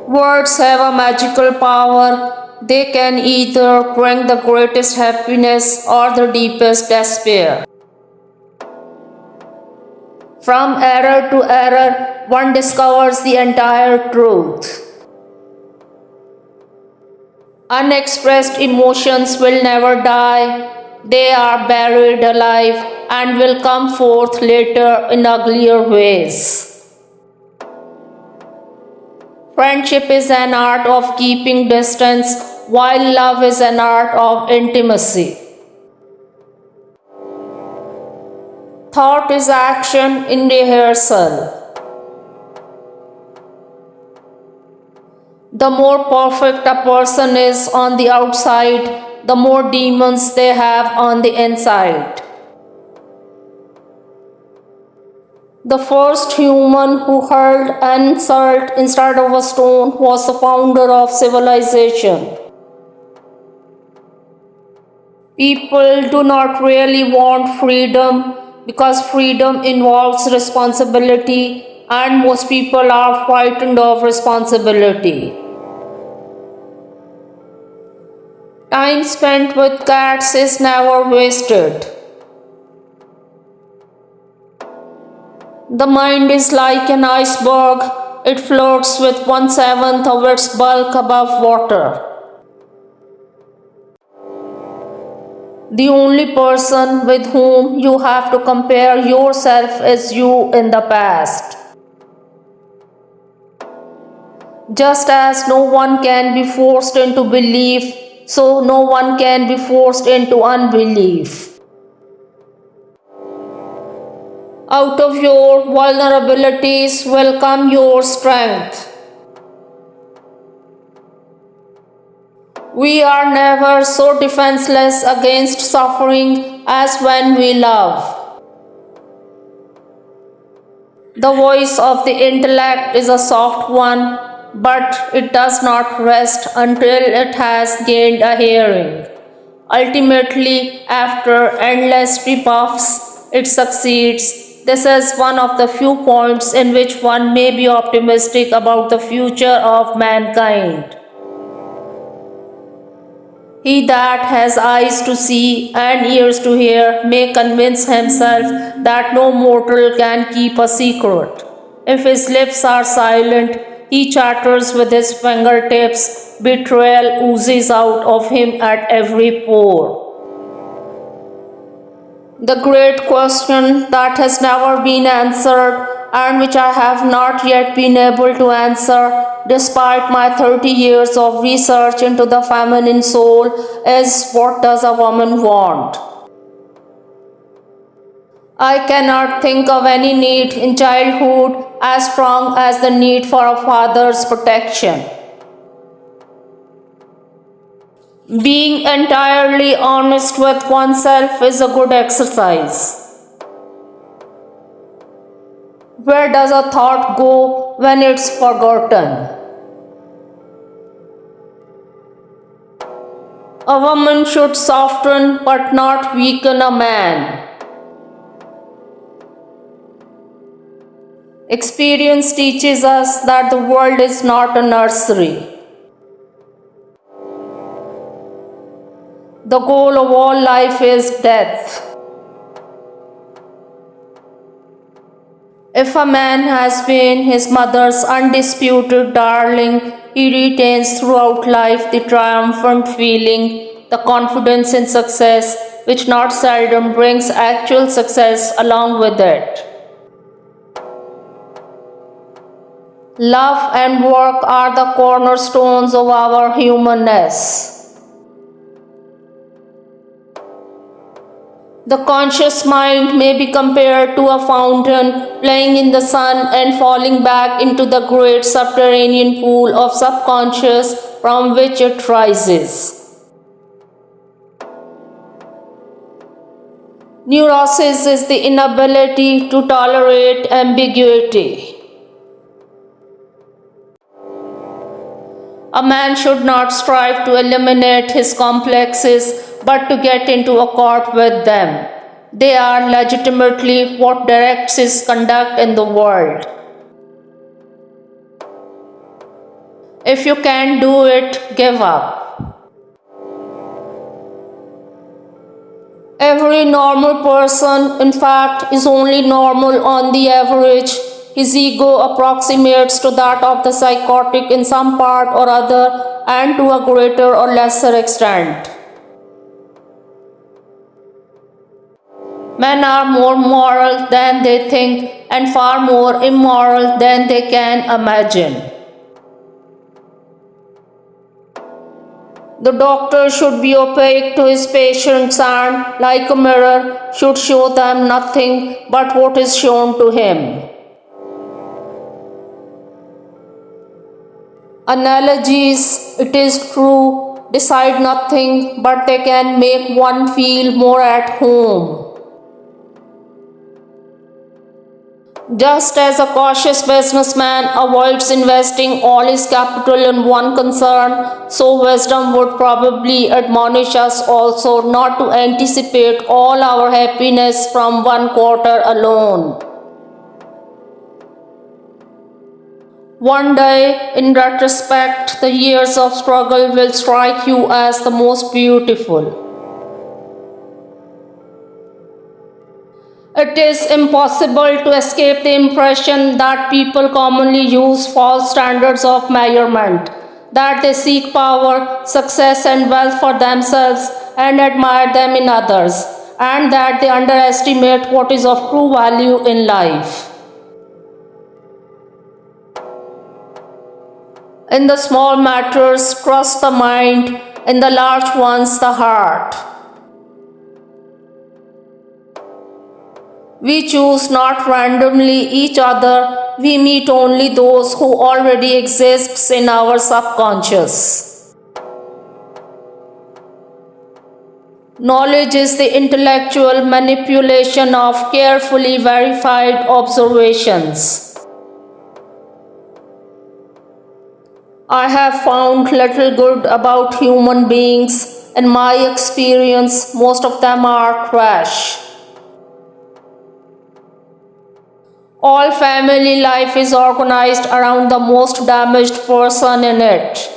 Words have a magical power. They can either bring the greatest happiness or the deepest despair. From error to error, one discovers the entire truth. Unexpressed emotions will never die. They are buried alive and will come forth later in uglier ways. Friendship is an art of keeping distance, while love is an art of intimacy. Thought is action in rehearsal. The more perfect a person is on the outside, the more demons they have on the inside. The first human who hurled an insult instead of a stone was the founder of civilization. People do not really want freedom because freedom involves responsibility, and most people are frightened of responsibility. Time spent with cats is never wasted. The mind is like an iceberg. It floats with 1/7 of its bulk above water. The only person with whom you have to compare yourself is you in the past. Just as no one can be forced into belief, so no one can be forced into unbelief. Out of your vulnerabilities will come your strength. We are never so defenseless against suffering as when we love. The voice of the intellect is a soft one, but it does not rest until it has gained a hearing. Ultimately, after endless rebuffs, it succeeds. This is one of the few points in which one may be optimistic about the future of mankind. He that has eyes to see and ears to hear may convince himself that no mortal can keep a secret. If his lips are silent, he chatters with his fingertips. Betrayal oozes out of him at every pore. The great question that has never been answered and which I have not yet been able to answer despite my 30 years of research into the feminine soul is, what does a woman want? I cannot think of any need in childhood as strong as the need for a father's protection. Being entirely honest with oneself is a good exercise. Where does a thought go when it's forgotten? A woman should soften but not weaken a man. Experience teaches us that the world is not a nursery. The goal of all life is death. If a man has been his mother's undisputed darling, he retains throughout life the triumphant feeling, the confidence in success, which not seldom brings actual success along with it. Love and work are the cornerstones of our humanness. The conscious mind may be compared to a fountain playing in the sun and falling back into the great subterranean pool of subconscious from which it rises. Neurosis is the inability to tolerate ambiguity. A man should not strive to eliminate his complexes, but to get into accord with them. They are legitimately what directs his conduct in the world. If you can't do it, give up. Every normal person, in fact, is only normal on the average. His ego approximates to that of the psychotic in some part or other and to a greater or lesser extent. Men are more moral than they think and far more immoral than they can imagine. The doctor should be opaque to his patients and, like a mirror, should show them nothing but what is shown to him. Analogies, it is true, decide nothing, but they can make one feel more at home. Just as a cautious businessman avoids investing all his capital in one concern, so wisdom would probably admonish us also not to anticipate all our happiness from one quarter alone. One day, in retrospect, the years of struggle will strike you as the most beautiful. It is impossible to escape the impression that people commonly use false standards of measurement, that they seek power, success, and wealth for themselves and admire them in others, and that they underestimate what is of true value in life. In the small matters, trust the mind, in the large ones, the heart. We choose not randomly each other, we meet only those who already exists in our subconscious. Knowledge is the intellectual manipulation of carefully verified observations. I have found little good about human beings. In my experience, most of them are trash. All family life is organized around the most damaged person in it.